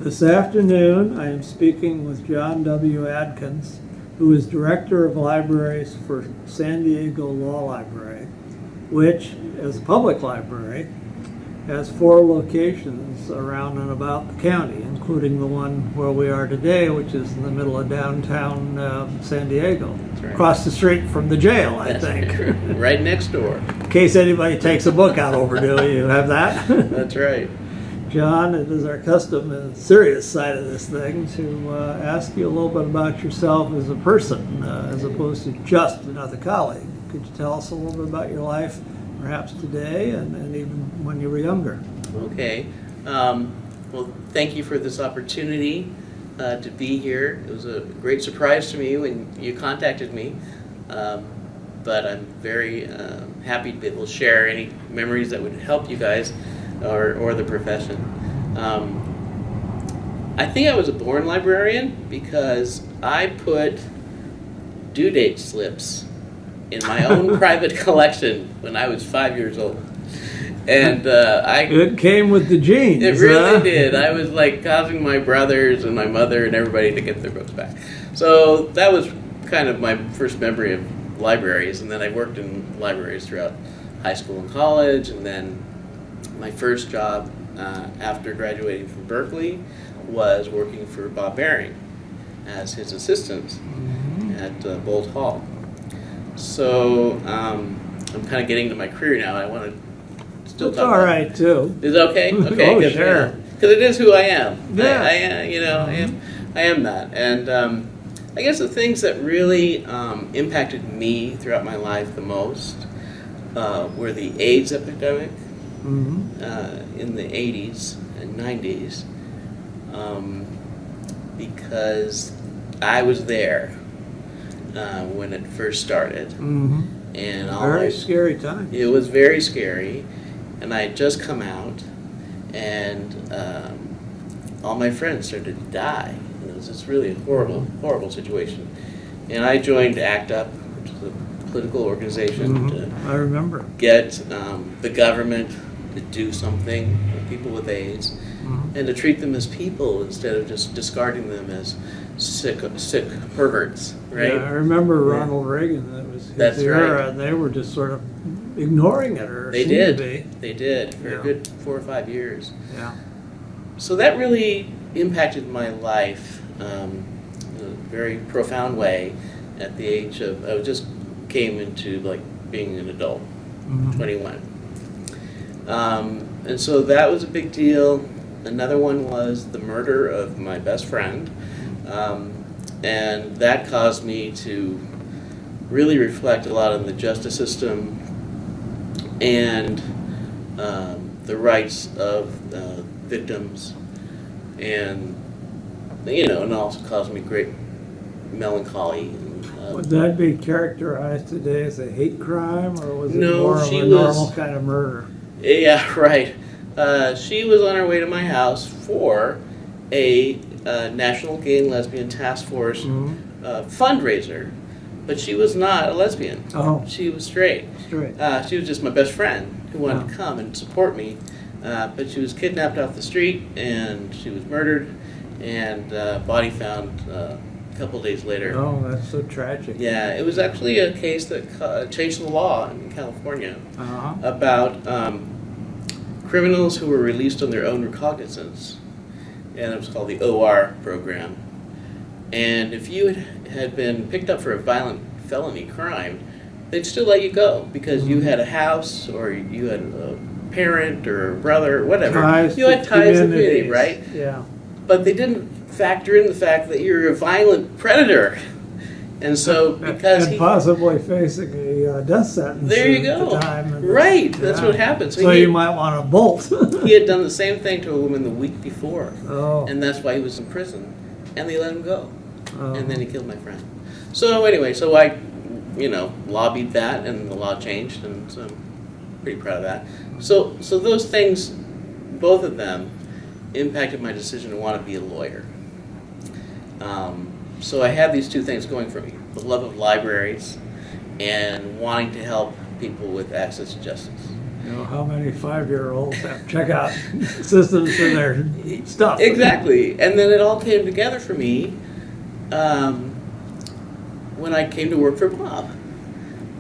This afternoon, I am speaking with John W. Adkins, who is Director of Libraries for San Diego Law Library, which, as a public library, has 4 locations around and about the county, including the one where we are today, which is in the middle of downtown San Diego. That's right. Across the street from the jail, I think. Right next door. In case anybody takes a book out overdue, you have that. That's right. John, it is our custom in the serious side of this thing to ask you a little bit about yourself as a person, as opposed to just another colleague. Could you tell us a little bit about your life, perhaps today and even when you were younger? Okay. Well, thank you for this opportunity to be here. It was a great surprise to me when you contacted me, but I'm very happy to be able to share any memories that would help you guys or the profession. I think I was a born librarian because I put due date slips in my own private collection when I was 5 years old. And it came with the genes. It really did. I was like causing my brothers and my mother and everybody to get their books back. So that was kind of my first memory of libraries. And then I worked in libraries throughout high school and college. And then my first job after graduating from Berkeley was working for Bob Baring as his assistant at Bolt Hall. So I'm kind of getting to my career now. I want to still It's talk all about right, too. Is it okay? Okay, Oh, good. sure. Because it is who I am. Yeah. I am that. And I guess the things that really impacted me throughout my life the most were the AIDS epidemic in the 80s and 90s, because I was there when it first started. And Very scary time. it was very scary, and I had just come out, and all my friends started to die. And it was just really a horrible, horrible situation. And I joined ACT UP, which is a political organization, to I remember. get the government to do something with people with AIDS, and to treat them as people instead of just discarding them as sick perverts, right? Yeah, I remember Ronald Reagan. That was his That's era, right. and they were just sort of ignoring it, or They seemed did. to be. They did for Yeah. a good 4 or 5 years. Yeah. So that really impacted my life in a very profound way. At the age of, I just came into like being an adult, 21. And so that was a big deal. Another one was the murder of my best friend. And that caused me to really reflect a lot on the justice system and the rights of victims, and and also caused me great melancholy. Would that be characterized today as a hate crime, or was it No, more of she a was- normal kind of murder? Yeah, right. She was on her way to my house for a National Gay and Lesbian Task Force fundraiser, but she was not a lesbian. Oh, She was straight. straight. She was just my best friend who wanted to come and support me, but she was kidnapped off the street and she was murdered, and body found a couple days later. Oh, that's so tragic. Yeah, it was actually a case that changed the law in California Uh-huh. about criminals who were released on their own recognizance, and it was called the OR program. And if you had been picked up for a violent felony crime, they'd still let you go because you had a house, or you had a parent or a brother or whatever. Ties You had to ties to community, communities. right? Yeah. But they didn't factor in the fact that you're a violent predator. And so because and possibly facing a death sentence. there you at go. the time. And Right, that's yeah. what happened. So you might want to bolt. he had done the same thing to a woman the week before. Oh. And that's why he was in prison. And they let him go. Oh. And then he killed my friend. So anyway, so I, lobbied that, and the law changed, and so I'm pretty proud of that. So those things, both of them, impacted my decision to want to be a lawyer. So I had these two things going for me: the love of libraries and wanting to help people with access to justice. You know, how many 5-year-olds have checkout systems in their stuff? Exactly. And then it all came together for me when I came to work for Bob.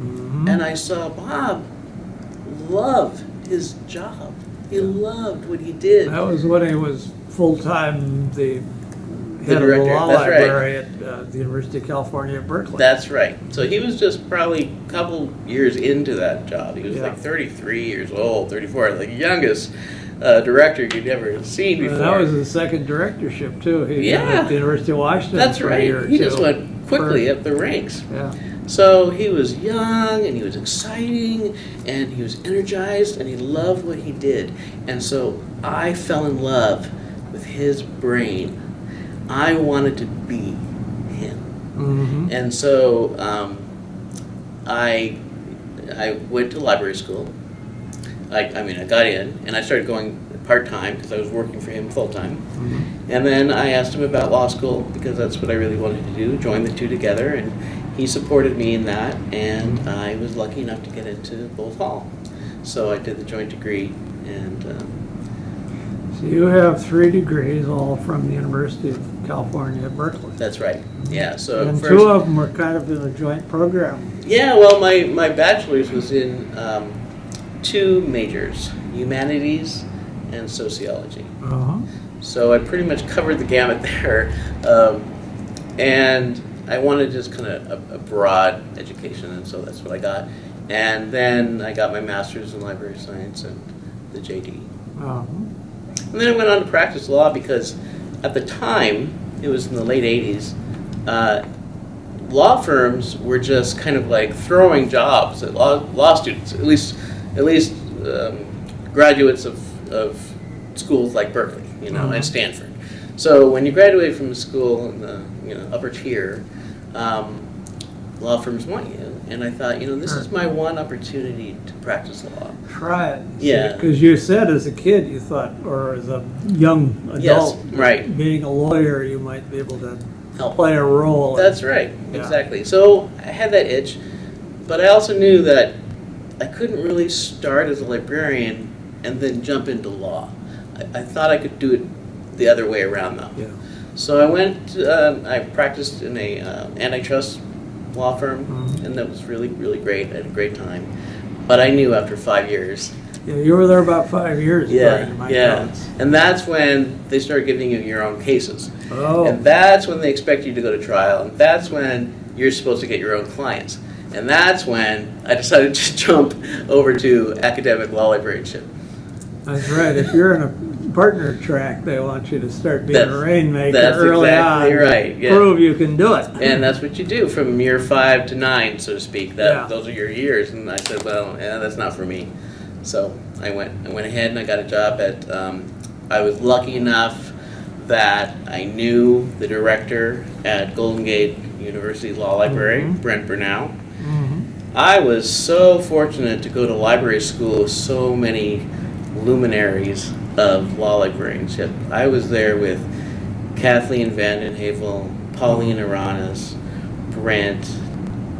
Mhm. And I saw Bob love his job. He loved what he did. That was when he was full-time the head of the director, law that's right. library at the University of California at Berkeley. That's right. So he was just probably a couple years into that job. He was Yeah. like 33 years old, 34, like the youngest director you'd ever seen before. That was his second directorship too. He Yeah. was at the University of Washington That's for a right. year or He two. just went quickly For- up the ranks. Yeah. So he was young and he was exciting and he was energized and he loved what he did. And so I fell in love with his brain. I wanted to be him. Mm-hmm. And so I went to library school. I got in and I started going part-time because I was working for him full-time. Mm-hmm. And then I asked him about law school because that's what I really wanted to do, join the two together, and he supported me in that, and I was lucky enough to get into both Hall. So I did the joint degree, and So you have 3 degrees, all from the University of California at Berkeley. that's right. Yeah, so And first, 2 of them were kind of in a joint program. yeah, well, my bachelor's was in 2 majors, humanities and sociology. Uh-huh. So I pretty much covered the gamut there. And I wanted just kind of a broad education, and so that's what I got. And then I got my master's in library science and the JD. Uh-huh. And then I went on to practice law because at the time, it was in the late 80s, law firms were just kind of like throwing jobs at law students, at least graduates of schools like Berkeley, and Stanford. So when you graduate from a school in the upper tier, law firms want you. And I thought, this is my one opportunity to practice law. Try it. Yeah. Because you said as a kid you thought, or as a young adult, right. being a lawyer, you might be able to Help. play a role. That's right, Yeah. exactly. So I had that itch, but I also knew that I couldn't really start as a librarian and then jump into law. I thought I could do it the other way around though. Yeah. So I practiced in a antitrust law firm, and that was really, really great. I had a great time. But I knew after 5 years. Yeah, you were there about 5 years. according to my Yeah. notes. And that's when they started giving you your own cases. Oh. And that's when they expect you to go to trial. And that's when you're supposed to get your own clients. And that's when I decided to jump over to academic law librarianship. That's right. If you're in a partner track, they want you to start being a That's- rainmaker that's early exactly on. right, yeah. Prove you can do it. And that's what you do from year 5 to 9, so to speak. Yeah. Those are your years. And I said, well, that's not for me. So I went ahead and I got a job at, I was lucky enough that I knew the director at Golden Gate University Law Library, Brent Burnell. Mhm. I was so fortunate to go to library school with so many luminaries of law librarianship. I was there with Kathleen Vanden Havel, Pauline Aranas, Brent,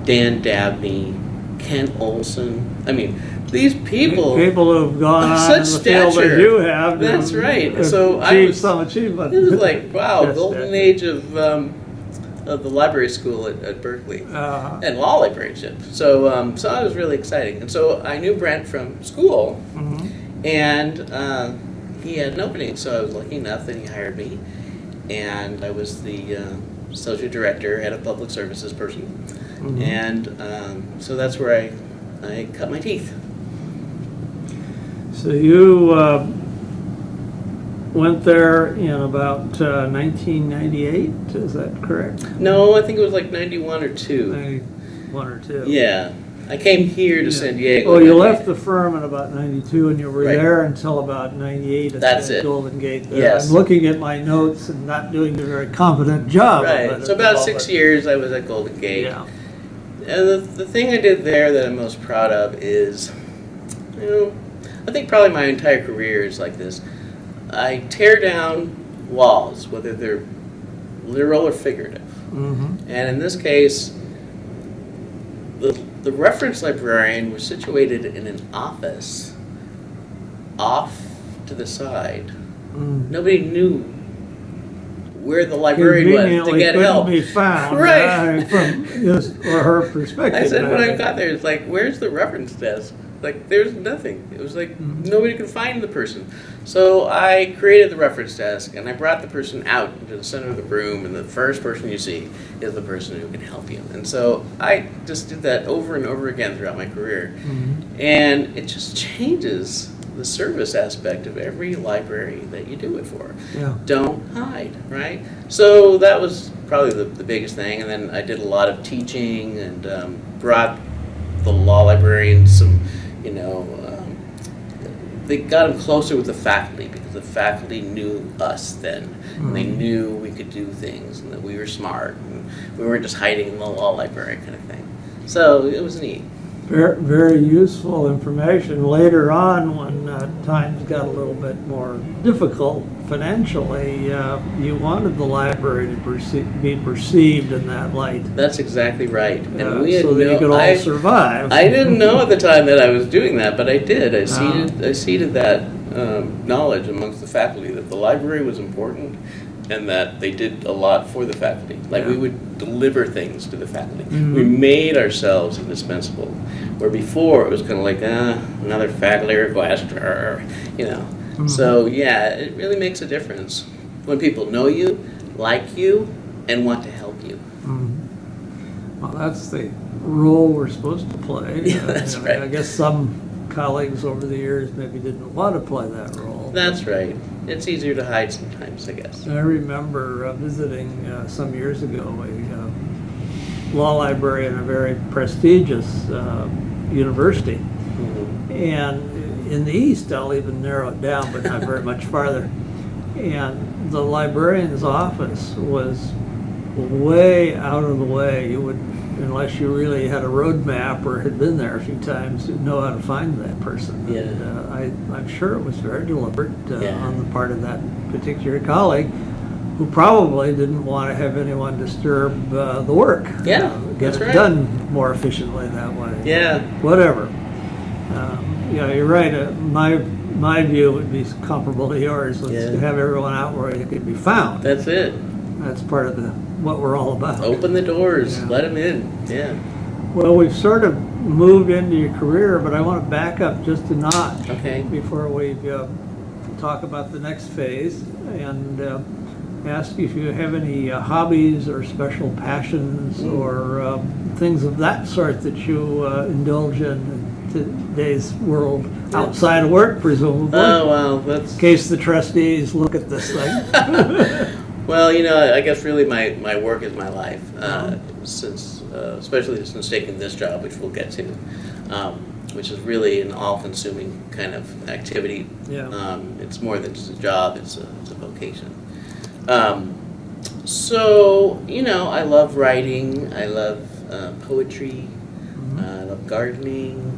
Dan Dabney, Ken Olson. I mean, these people who've gone of on in the such field that stature. you have. That's and right. So I achieved was some achievement. It was like, wow, Yes, golden yes. age of the library school at Berkeley. Uh-huh. And law librarianship. So so that was really exciting. And so I knew Brent from school, Mhm. and he had an opening, so I was lucky enough that he hired me. And I was the associate director, head of public services person. Mhm. And so that's where I cut my teeth. So you went there in about 1998, is that correct? No, I think it was like 91 or 2. 91 or 2. Yeah. I came here to San Diego. Oh, you left the firm in about 92, and you were Right. there until about 98 at That's the it. Golden Gate. Yes. I'm looking at my notes and not doing a very competent job. of Right. it So at the about moment. 6 years I was at Golden Gate. Yeah. And the thing I did there that I'm most proud of is, I think probably my entire career is like this. I tear down walls, whether they're literal or figurative. Mm-hmm. And in this case, the reference librarian was situated in an office off to the side. Mm. Nobody knew where the librarian was to Conveniently get couldn't help. be found, Right. From his or her perspective. I said when I think. got there, it's like, where's the reference desk? Like, there's nothing. It was like nobody could find the person. So I created the reference desk, and I brought the person out into the center of the room, and the first person you see is the person who can help you. And so I just did that over and over again throughout my career. And it just changes the service aspect of every library that you do it for. Yeah. Don't hide, right? So that was probably the biggest thing. And then I did a lot of teaching and brought the law librarians some, they got them closer with the faculty because the faculty knew us then. And they knew we could do things and that we were smart and we weren't just hiding in the law library kind of thing. So it was neat. Very, very useful information. Later on, when times got a little bit more difficult financially, you wanted the library to be perceived in that light. That's exactly right. And we had so that you could all survive. I didn't know at the time that I was doing that, but I did. I seeded that knowledge amongst the faculty that the library was important and that they did a lot for the faculty. Like we would deliver things to the faculty. We made ourselves indispensable. Where before it was kind of like, another faculty request, So yeah, it really makes a difference when people know you, like you, and want to help you. Well, that's the role we're supposed to play. Yeah, that's right. I guess some colleagues over the years maybe didn't want to play that role. That's right. It's easier to hide sometimes, I guess. I remember visiting some years ago a law library in a very prestigious university. And in the East, I'll even narrow it down, but not very much farther. And the librarian's office was way out of the way. You would, unless you really had a road map or had been there a few times, you'd know how to find that person. Yeah. And I'm sure it was very deliberate on the part of that particular colleague, who probably didn't want to have anyone disturb the work. Yeah, Get that's it right. done more efficiently that way. Yeah. Whatever. You're right. My view would be comparable to yours. Let's have everyone out where they could be found. That's it. That's part of what we're all about. Open the doors. Let them in. Yeah. Well, we've sort of moved into your career, but I want to back up just a notch before we talk about the next phase and ask you if you have any hobbies or special passions or things of that sort that you indulge in today's world outside of work, presumably. Oh, well, that's... In case the trustees look at this thing. Well, I guess really my work is my life, especially since taking this job, which we'll get to, which is really an all-consuming kind of activity. Yeah. It's more than just a job, it's a vocation. So, I love writing, I love poetry, I love gardening,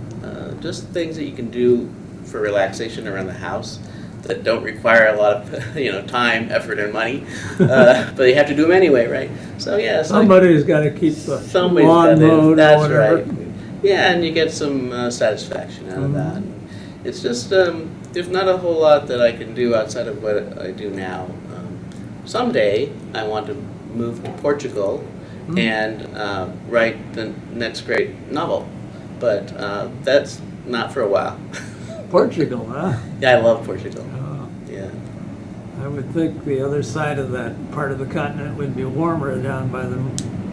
just things that you can do for relaxation around the house that don't require a lot of time, effort, and money, but you have to do them anyway, right? So yeah, Somebody's got to keep the lawn mowed. That's right. Yeah, and you get some satisfaction out of that. It's just there's not a whole lot that I can do outside of what I do now. Someday I want to move to Portugal and write the next great novel, but that's not for a while. Portugal, huh? Yeah, I love Portugal. Yeah. I would think the other side of that part of the continent would be warmer down by the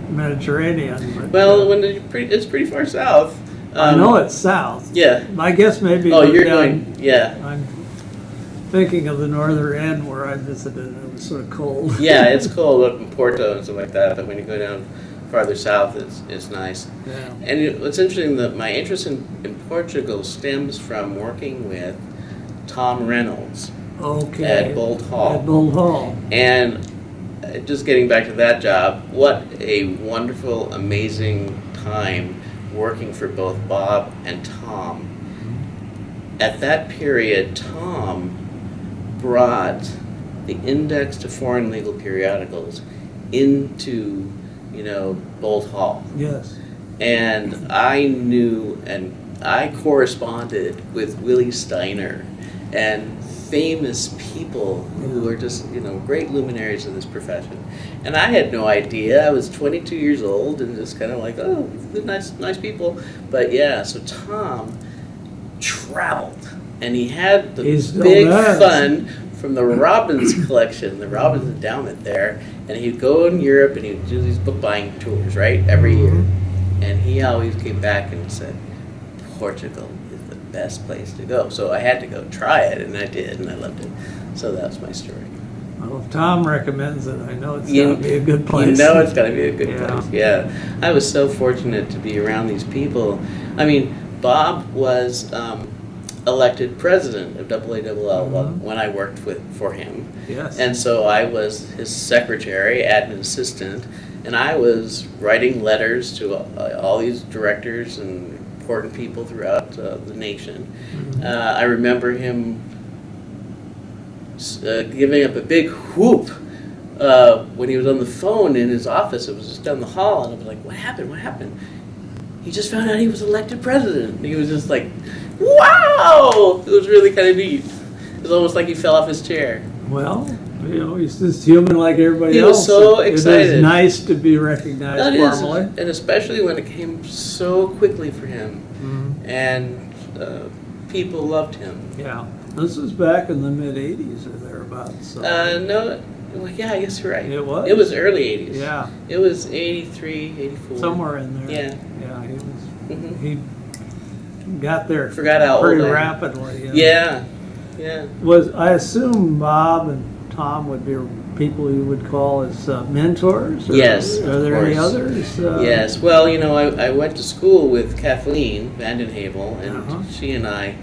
Mediterranean. But, well, it's pretty far south. I know it's south. Yeah. I guess maybe. Oh, you're going. Yeah. I'm thinking of the northern end where I visited. It was sort of cold. Yeah, it's cold up in Porto and stuff like that. But when you go down farther south, it's nice. Yeah. And what's interesting, that my interest in Portugal stems from working with Tom Reynolds at Bold Hall. At Bold Hall. And just getting back to that job, what a wonderful, amazing time working for both Bob and Tom. At that period, Tom brought the Index to Foreign Legal Periodicals into Bold Hall. Yes. And I knew, and I corresponded with Willie Steiner and famous people who are just, great luminaries of this profession. And I had no idea. I was 22 years old and just kind of like, oh, they're nice people. But yeah, so Tom traveled, and he had the big fund from the Robbins collection, the Robbins endowment there, and he'd go in Europe and he'd do these book buying tours, right, every year. And he always came back and said, Portugal is the best place to go. So I had to go try it, and I did, and I loved it. So that's my story. Well, if Tom recommends it, I know it's going to be a good place. You know it's going to be a good place, yeah. I was so fortunate to be around these people. I mean, Bob was elected president of AALL when I worked for him. Yes. And so I was his secretary, admin assistant, and I was writing letters to all these directors and important people throughout the nation. I remember him giving up a big whoop when he was on the phone in his office. It was just down the hall, and I was like, what happened? He just found out he was elected president. And he was just like, wow! It was really kind of neat. It was almost like he fell off his chair. Well, he's just human like everybody else. He was so excited. It is nice to be recognized formally. And especially when it came so quickly for him. And people loved him. Yeah. This was back in the mid-'80s or thereabouts. So. No. Well, yeah, I guess you're right. It was? It was early 80s. Yeah. It was 83, 84. Somewhere in there. Yeah. Yeah, he was. He got there Forgot how pretty old rapidly. Yeah. I assume Bob and Tom would be people you would call as mentors? Or Yes, Are there any others? Yes. Well, I went to school with Kathleen Vandenhavel, and she and I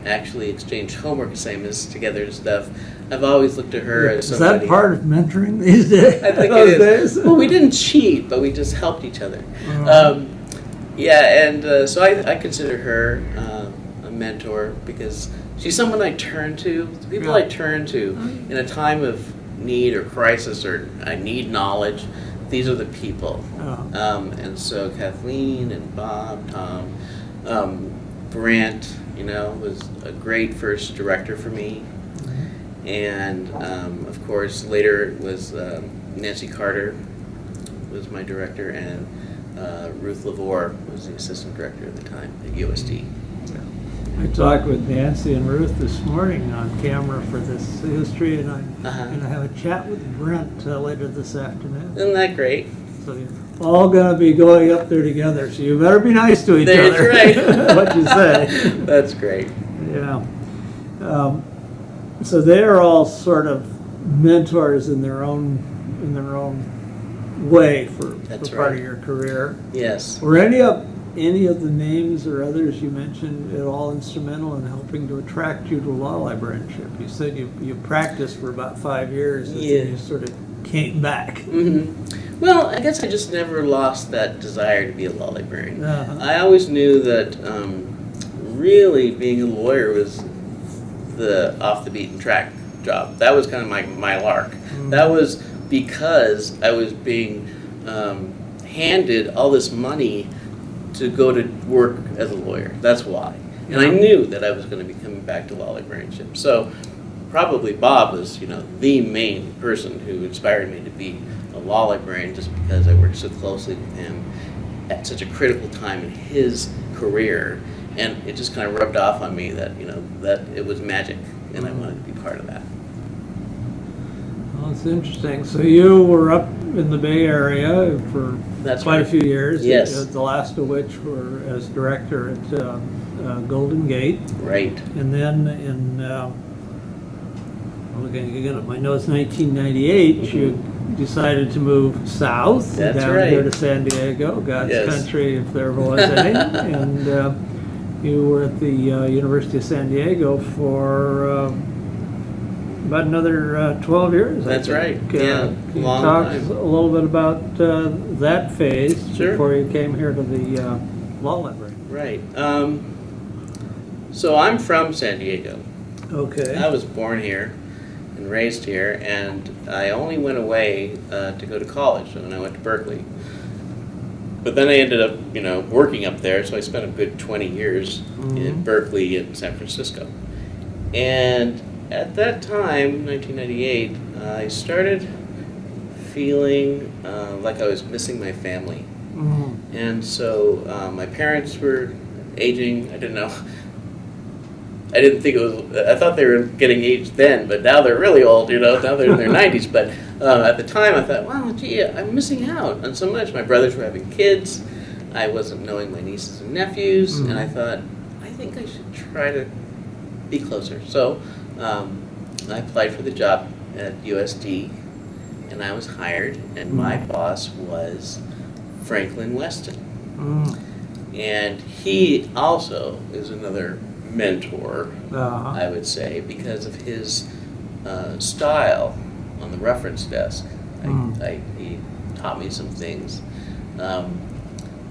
actually exchanged homework assignments together and stuff. I've always looked at her as somebody. Is that part of mentoring these days? I think it is. Well, we didn't cheat, but we just helped each other. So I consider her a mentor because she's someone I turn to. The people I turn to in a time of need or crisis or I need knowledge. These are the people. And so Kathleen and Bob, Tom, Brant, was a great first director for me. And of course, later it was Nancy Carter was my director, and Ruth Lavore was the assistant director at the time at USD. I talked with Nancy and Ruth this morning on camera for this history, and I'm going to have a chat with Brent later this afternoon. Isn't that great? So you're all going to be going up there together, so you better be nice to each That's other. Right. What you say. That's great. Yeah. So they're all sort of mentors in their own way for part of your career. Yes. Were any of the names or others you mentioned at all instrumental in helping to attract you to law librarianship? You said you practiced for about 5 years and then you sort of came back. Well, I guess I just never lost that desire to be a law librarian. I always knew that really being a lawyer was the off the beaten track job. That was kind of my lark. That was because I was being handed all this money to go to work as a lawyer. That's why. And I knew that I was going to be coming back to law librarianship. So probably Bob was, the main person who inspired me to be a law librarian, just because I worked so closely with him at such a critical time in his career. And it just kind of rubbed off on me that, that it was magic, and I wanted to be part of that. Well, it's interesting. So you were up in the Bay Area for quite a few years. Yes. The last of which were as director at Golden Gate. Right. And then in, I'm looking again at my notes, 1998, you decided to move south down here to San Diego, God's country if there ever was any. And you were at the University of San Diego for about another 12 years. That's right. Can you talk a little bit about that phase before you came here to the law library? Right. So I'm from San Diego. Okay. I was born here and raised here, and I only went away to go to college when I went to Berkeley. But then I ended up, working up there, so I spent a good 20 years in Berkeley and San Francisco. And at that time, 1998, I started feeling like I was missing my family. And so my parents were aging. I didn't know. I didn't think it was. I thought they were getting aged then, but now they're really old. Now they're in their 90s. But at the time, I thought, wow, gee, I'm missing out on so much. My brothers were having kids. I wasn't knowing my nieces and nephews, and I thought, I think I should try to be closer. So I applied for the job at USD, and I was hired, and my boss was Franklin Weston. And he also is another mentor, I would say, because of his style on the reference desk. He taught me some things.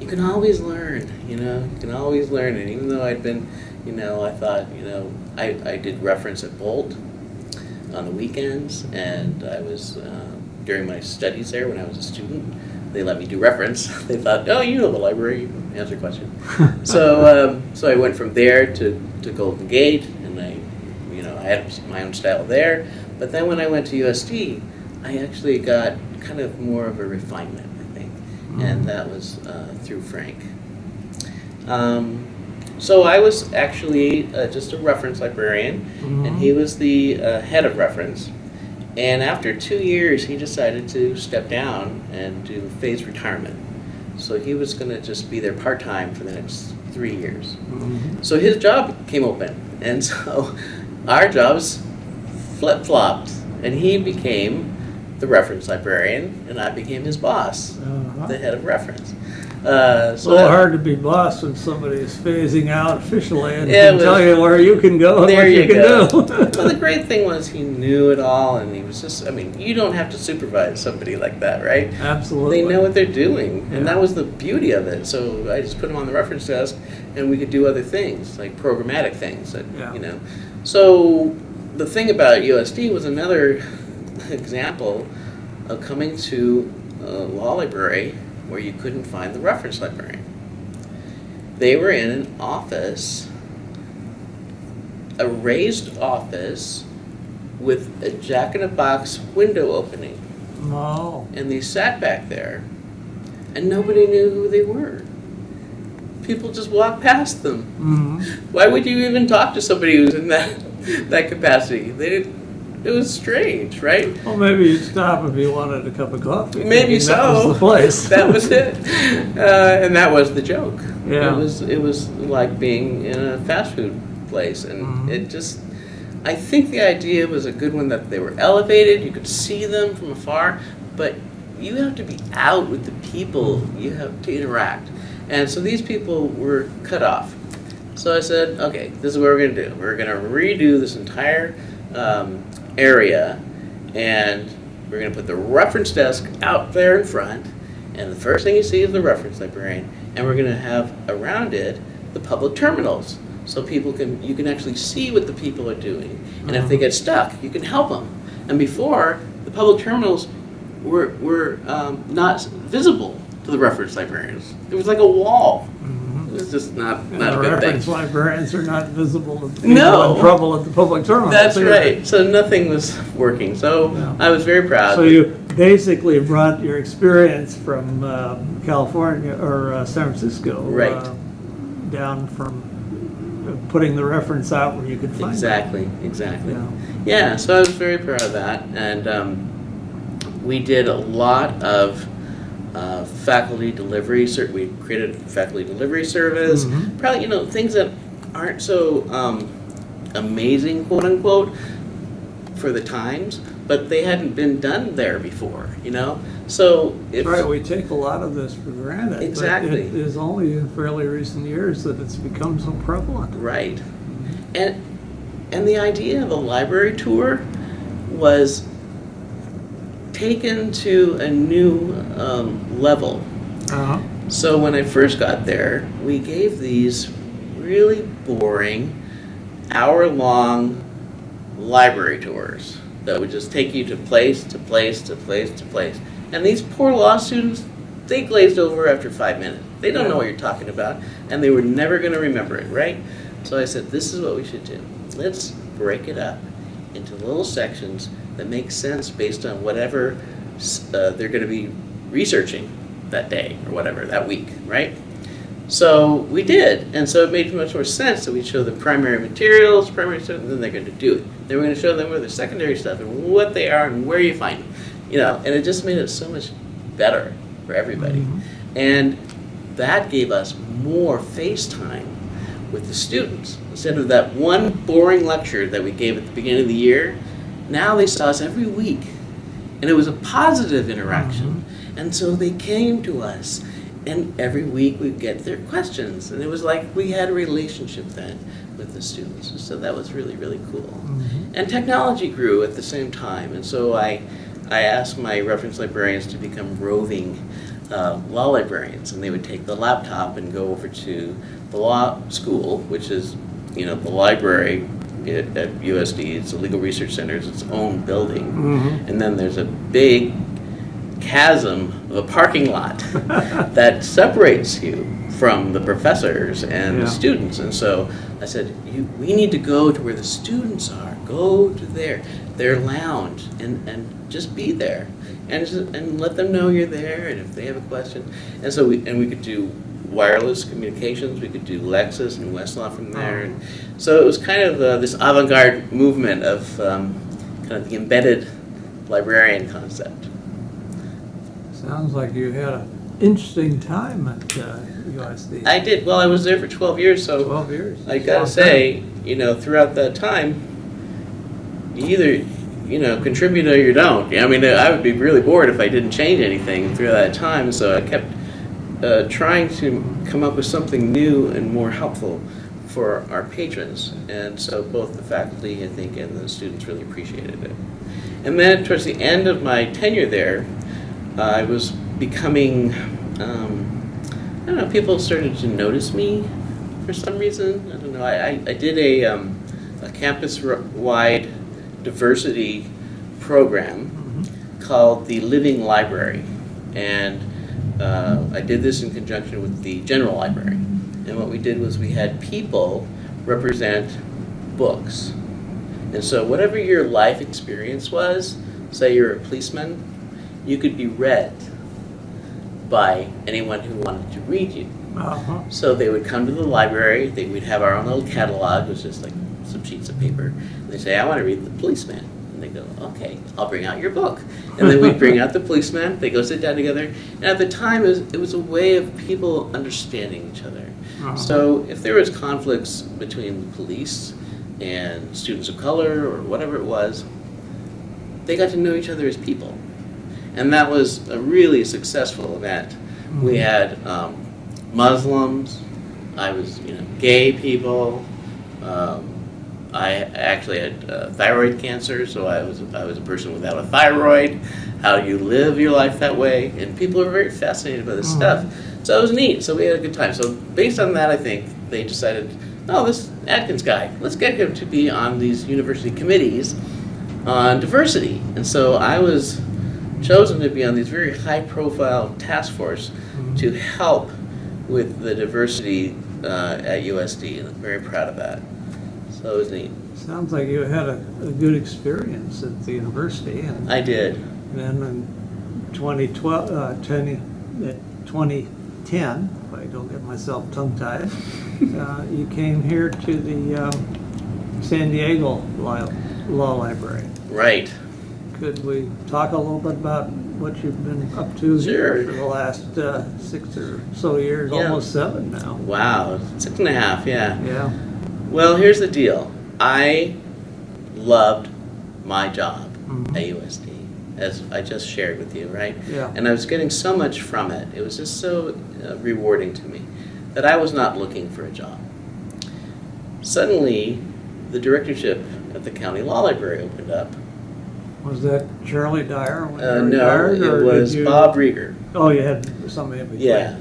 You can always learn, you can always learn. And even though I'd been, I thought, I did reference at Bolt on the weekends, and I was, during my studies there when I was a student, they let me do reference. They thought, oh, you know the library, you can answer questions. So I went from there to Golden Gate, and I had my own style there. But then when I went to USD, I actually got kind of more of a refinement, I think, and that was through Frank. So I was actually just a reference librarian, and he was the head of reference. And after 2 years, he decided to step down and do phased retirement. So he was going to just be there part-time for the next 3 years. So his job came open, and so our jobs flip-flopped, and he became the reference librarian, and I became his boss, the head of reference. It's a little hard to be boss when somebody is phasing out officially and can tell you where you can go and what you can do. Well, the great thing was he knew it all, and he was just, you don't have to supervise somebody like that, right? Absolutely. They know what they're doing, and that was the beauty of it. So I just put him on the reference desk, and we could do other things, like programmatic things, So the thing about USD was another example of coming to a law library where you couldn't find the reference librarian. They were in an office, a raised office with a jack-in-a-box window opening. Oh. And they sat back there, and nobody knew who they were. People just walked past them. Why would you even talk to somebody who's in that capacity? It was strange, right? Well, maybe you'd stop if you wanted a cup of coffee. Maybe so. That was the place. That was it, and that was the joke. Yeah. It was like being in a fast food place, and it just. I think the idea was a good one, that they were elevated. You could see them from afar, but you have to be out with the people. You have to interact, and so these people were cut off. So I said, okay, this is what we're going to do. We're going to redo this entire area, and we're going to put the reference desk out there in front, and the first thing you see is the reference librarian, and we're going to have around it the public terminals, so you can actually see what the people are doing, and if they get stuck, you can help them. And before, the public terminals were not visible to the reference librarians. It was like a wall. It was just not a good thing. Reference librarians are not visible to people in trouble at the public terminal. That's right. So nothing was working. So I was very proud. So you basically brought your experience from California or San Francisco down from putting the reference out where you could find it. Exactly. Yeah, so I was very proud of that. And we did a lot of faculty delivery. We created a faculty delivery service. Probably, things that aren't so amazing, quote unquote, for the times, but they hadn't been done there before, So it's right. We take a lot of this for granted. Exactly. But it is only in fairly recent years that it's become so prevalent. Right. And the idea of a library tour was taken to a new level. So when I first got there, we gave these really boring, hour-long library tours that would just take you to place to place to place to place. And these poor law students, they glazed over after 5 minutes. They don't know what you're talking about, and they were never going to remember it, right? So I said, this is what we should do. Let's break it up into little sections that make sense based on whatever they're going to be researching that day or whatever, that week, right? So we did, and so it made much more sense that we show them primary materials, primary stuff, and then they're going to do it. Then we're going to show them where the secondary stuff and what they are and where you find them, and it just made it so much better for everybody. And that gave us more face time with the students. Instead of that one boring lecture that we gave at the beginning of the year, now they saw us every week. And it was a positive interaction. And so they came to us, and every week we'd get their questions. And it was like we had a relationship then with the students. So that was really, really cool. And technology grew at the same time. And so I asked my reference librarians to become roving law librarians, and they would take the laptop and go over to the law school, which is, the library at USD. It's a legal research center. It's its own building, and then there's a big chasm of a parking lot that separates you from the professors and the students. And so I said, we need to go to where the students are. Go to their lounge and just be there. And let them know you're there, and if they have a question. And so we could do wireless communications. We could do Lexis and Westlaw from there. And so it was kind of this avant-garde movement of kind of the embedded librarian concept. Sounds like you had an interesting time at USD. I did. Well, I was there for 12 years, so 12 years. I gotta say, throughout that time, you either contribute or you don't. I mean, I would be really bored if I didn't change anything through that time, so I kept trying to come up with something new and more helpful for our patrons. And so both the faculty, I think, and the students really appreciated it. And then towards the end of my tenure there, I was becoming, people started to notice me for some reason. I don't know, I did a campus-wide diversity program called the Living Library, and I did this in conjunction with the General Library. And what we did was we had people represent books, and so whatever your life experience was, say you're a policeman, you could be read by anyone who wanted to read you. So they would come to the library, we'd have our own little catalog, which is like some sheets of paper, and they say, I want to read The Policeman. And they go, okay, I'll bring out your book. And then we'd bring out The Policeman, they go sit down together, and at the time it was a way of people understanding each other. So if there was conflicts between the police and students of color or whatever it was, they got to know each other as people. And that was a really successful event. We had Muslims, I was, gay people. I actually had thyroid cancer, so I was a person without a thyroid. How do you live your life that way? And people are very fascinated by this stuff. So it was neat. So we had a good time. So based on that, I think they decided, this Adkins guy, let's get him to be on these university committees on diversity. And so I was chosen to be on these very high-profile task force to help with the diversity at USD, and I'm very proud of that. So it was neat. Sounds like you had a good experience at the university. And I did. then in 2010, if I don't get myself tongue-tied, you came here to the San Diego Law Library. Right. Could we talk a little bit about what you've been up to here for the last 6 or so years, almost 7 now? Wow, 6.5, yeah. Yeah. Well, here's the deal. I loved my job at USD, as I just shared with you, right? Yeah. And I was getting so much from it. It was just so rewarding to me that I was not looking for a job. Suddenly, the directorship at the County Law Library opened up. Was that Charlie Dyer? When you No, retired, it or was did you... Bob Rieger. Oh, you had somebody in between. Yeah.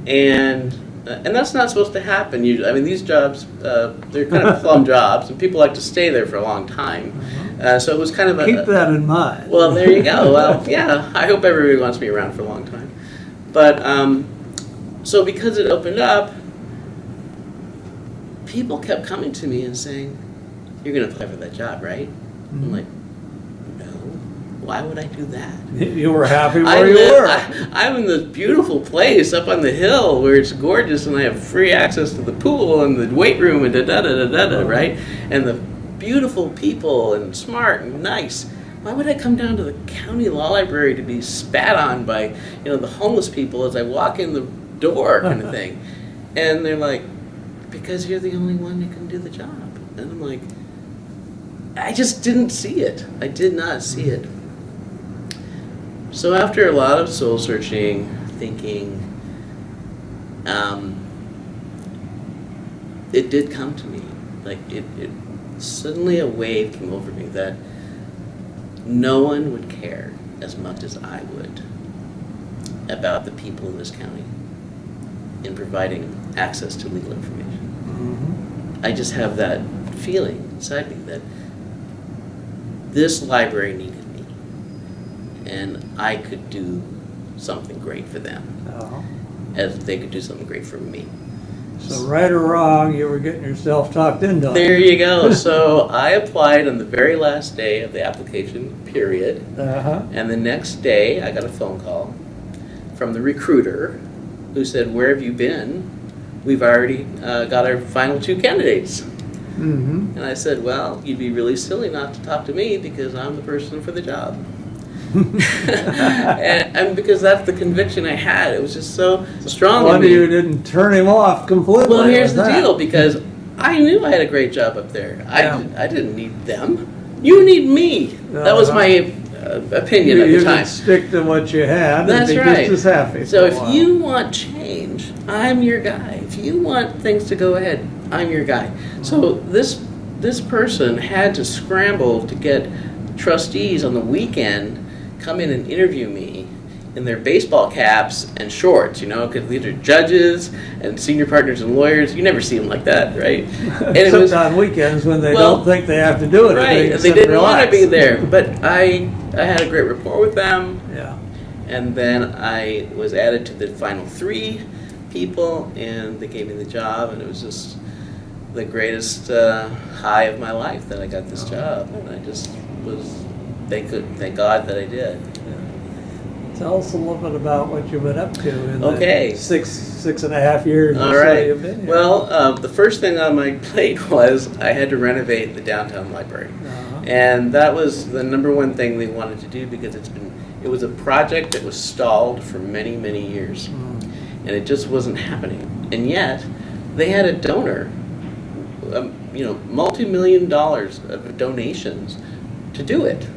And that's not supposed to happen usually. I mean, these jobs, they're kind of plum jobs, and people like to stay there for a long time. So it was kind of Keep that in mind. Well, there you go. Well, yeah, I hope everybody wants me around for a long time. But, so because it opened up, people kept coming to me and saying, you're going to apply for that job, right? I'm like, no. Why would I do that? You were happy where you were. I'm in this beautiful place up on the hill where it's gorgeous, and I have free access to the pool and the weight room and da-da-da-da-da, right? And the beautiful people and smart and nice. Why would I come down to the county law library to be spat on by, the homeless people as I walk in the door kind of thing? And they're like, because you're the only one who can do the job. And I'm like, I just didn't see it. I did not see it. So after a lot of soul searching, thinking, it did come to me. Like it suddenly a wave came over me that no one would care as much as I would about the people in this county in providing access to legal information. I just have that feeling inside me that this library needed me, and I could do something great for them, as they could do something great for me. So right or wrong, you were getting yourself talked into it. There you go. So I applied on the very last day of the application period, and the next day I got a phone call from the recruiter who said, "Where have you been? We've already got our final 2 candidates." And I said, "Well, you'd be really silly not to talk to me because I'm the person for the job." and because that's the conviction I had. It was just so strong. Wonder you didn't turn him off completely. Well, here's the deal, because I knew I had a great job up there. I didn't need them. You need me. That was my opinion at the time. You stick to what you had That's and be right. just as happy. So if you want change, I'm your guy. If you want things to go ahead, I'm your guy. So this person had to scramble to get trustees on the weekend come in and interview me in their baseball caps and shorts, because these are judges and senior partners and lawyers. You never see them like that, right? And it Except was on weekends when they don't think they have to do it. right. They didn't want to be there, but I had a great rapport with them. Yeah. And then I was added to the final 3 people, and they gave me the job, and it was just the greatest high of my life that I got this job, and I just was. Thank God that I did. Tell us a little bit about what you've been up to in the six and a half years All or so right. you've been here. Well, the first thing on my plate was I had to renovate the downtown library. And that was the number one thing they wanted to do, because it was a project that was stalled for many, many years. And it just wasn't happening. And yet, they had a donor, multi-million dollars of donations to do it.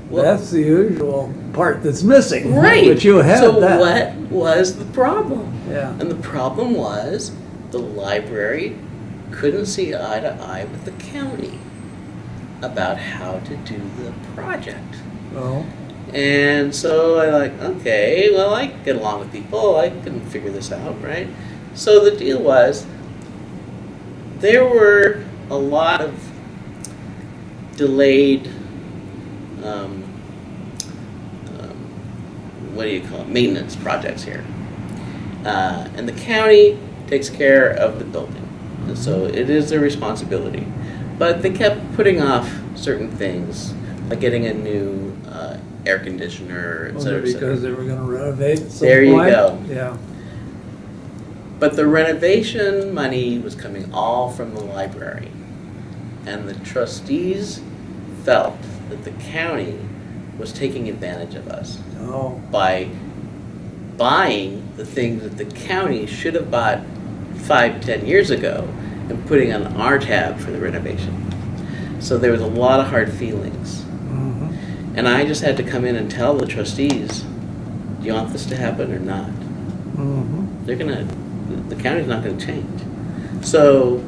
Well, that's the usual part that's missing. Right. But you had so that. What was the problem? Yeah. And the problem was the library couldn't see eye to eye with the county about how to do the project. Oh. And so I okay, well, I get along with people. I can figure this out, right? So the deal was there were a lot of delayed maintenance projects here, and the county takes care of the building, and so it is their responsibility, but they kept putting off certain things like getting a new air conditioner, etc. Because they were going to renovate at some there you point? go. Yeah. But the renovation money was coming all from the library, and the trustees felt that the county was taking advantage of us by buying the things that the county should have bought 5-10 years ago and putting on our tab for the renovation. So there was a lot of hard feelings. And I just had to come in and tell the trustees, do you want this to happen or not? The county's not going to change. So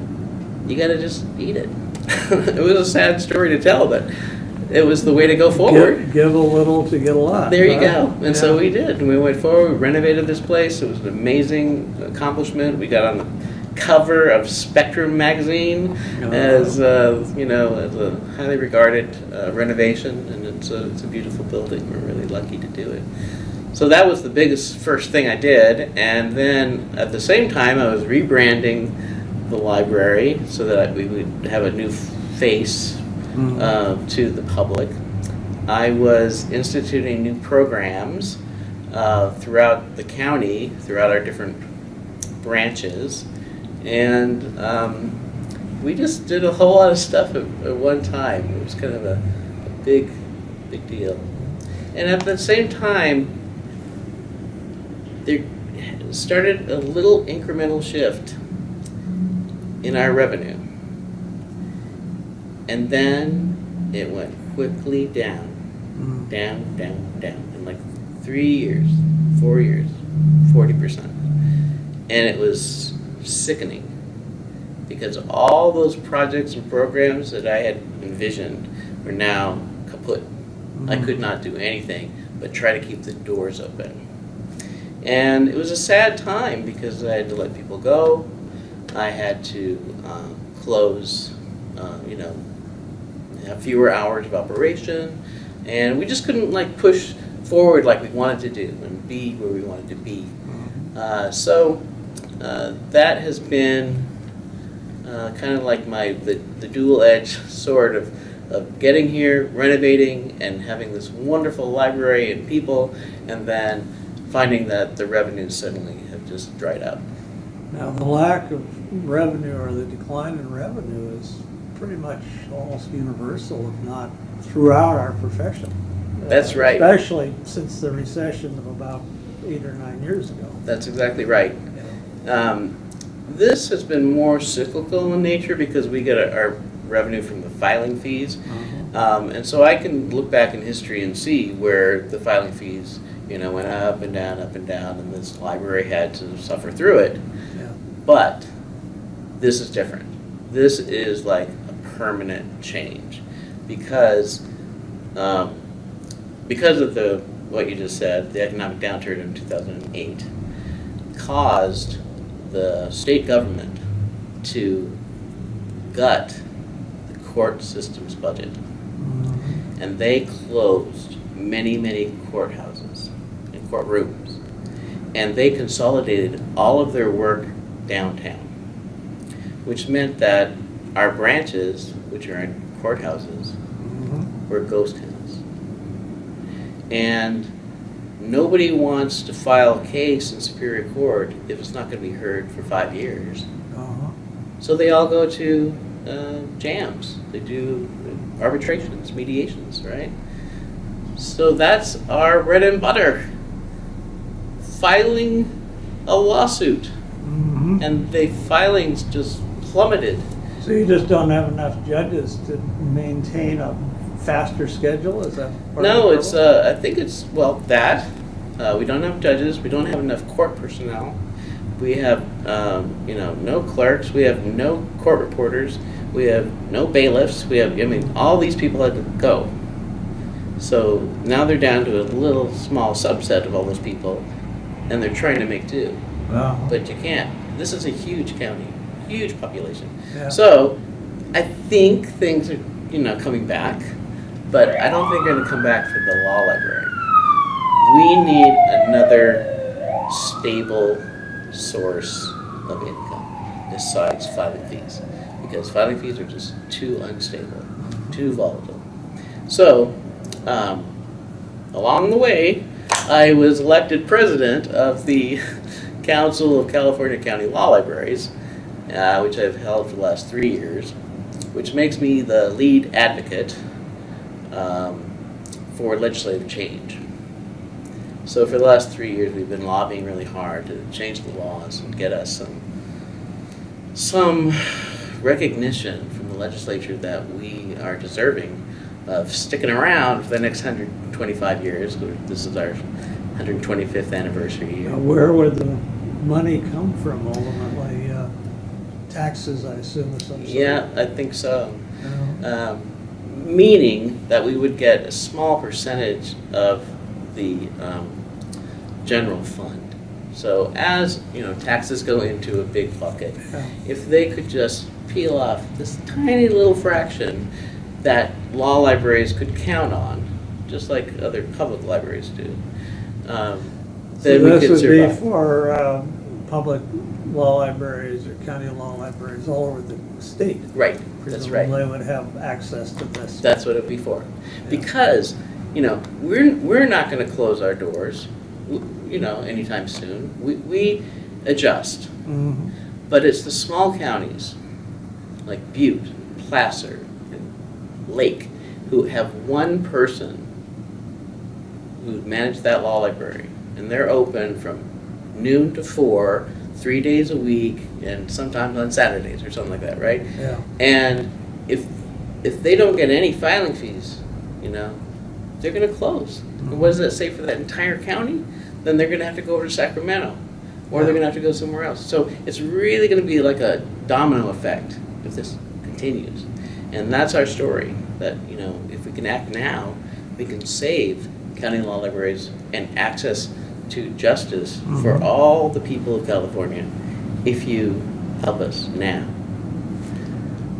you got to just eat it. It was a sad story to tell, but it was the way to go forward. Give a little to get a lot. There you go. And so we did. And we went forward. We renovated this place. It was an amazing accomplishment. We got on the cover of Spectrum magazine as as a highly regarded renovation, and it's a beautiful building. We're really lucky to do it. So that was the biggest first thing I did, and then at the same time I was rebranding the library so that we would have a new face to the public. I was instituting new programs throughout the county, throughout our different branches, and we just did a whole lot of stuff at one time. It was kind of a big deal. And at the same time, there started a little incremental shift in our revenue. And then it went quickly down, down, in like 3 years, 4 years, 40%. And it was sickening because all those projects and programs that I had envisioned were now kaput. I could not do anything but try to keep the doors open. And it was a sad time because I had to let people go. I had to close, have fewer hours of operation, and we just couldn't like push forward like we wanted to do and be where we wanted to be. So that has been kind of like the dual-edged sword of getting here, renovating, and having this wonderful library and people, and then finding that the revenues suddenly have just dried up. Now, the lack of revenue or the decline in revenue is pretty much almost universal, if not throughout our profession. That's right. Especially since the recession of about 8 or 9 years ago. That's exactly right. This has been more cyclical in nature because we get our revenue from the filing fees. And so I can look back in history and see where the filing fees went up and down, and this library had to suffer through it. Yeah. But this is different. This is like a permanent change because of what you just said, the economic downturn in 2008 caused the state government to gut the court system's budget. And they closed many courthouses and courtrooms. And they consolidated all of their work downtown, which meant that our branches, which are in courthouses, were ghost towns. And nobody wants to file a case in Superior Court if it's not going to be heard for 5 years. So they all go to jams. They do arbitrations, mediations, right? So that's our bread and butter. Filing a lawsuit. And the filings just plummeted. So you just don't have enough judges to maintain a faster schedule? Is that part No, of the it's problem? I think it's that we don't have judges, we don't have enough court personnel, we have no clerks, we have no court reporters, we have no bailiffs, all these people had to go. So now they're down to a little small subset of all those people, and they're trying to make do. But you can't. This is a huge county, huge population. Yeah. So I think things are coming back, but I don't think they're going to come back for the law library. We need another stable source of income besides filing fees, because filing fees are just too unstable, too volatile. So along the way, I was elected president of the Council of California County Law Libraries, which I've held for the last 3 years, which makes me the lead advocate for legislative change. So for the last 3 years, we've been lobbying really hard to change the laws and get us some recognition from the legislature that we are deserving of sticking around for the next 125 years. This is our 125th anniversary year. Where would the money come from ultimately? Taxes, I assume, or some sort? Yeah, I think so. Meaning that we would get a small percentage of the general fund. So as taxes go into a big bucket, if they could just peel off this tiny little fraction that law libraries could count on, just like other public libraries do, then we this could would survive. be for public law libraries or county law libraries all over the state. Right, that's right. Presumably would have access to this. That's what it'd be for. Because, we're not gonna close our doors, anytime soon. We adjust. Mhm. But it's the small counties, like Butte, Placer, and Lake, who have one person who manages that law library. And they're open from noon to 4, 3 days a week, and sometimes on Saturdays or something like that, right? Yeah. And if they don't get any filing fees, they're going to close. And what does that say for that entire county? Then they're going to have to go over to Sacramento, or they're going to have to go somewhere else. So it's really going to be like a domino effect if this continues. And that's our story, that, if we can act now, we can save county law libraries and access to justice for all the people of California if you help us now.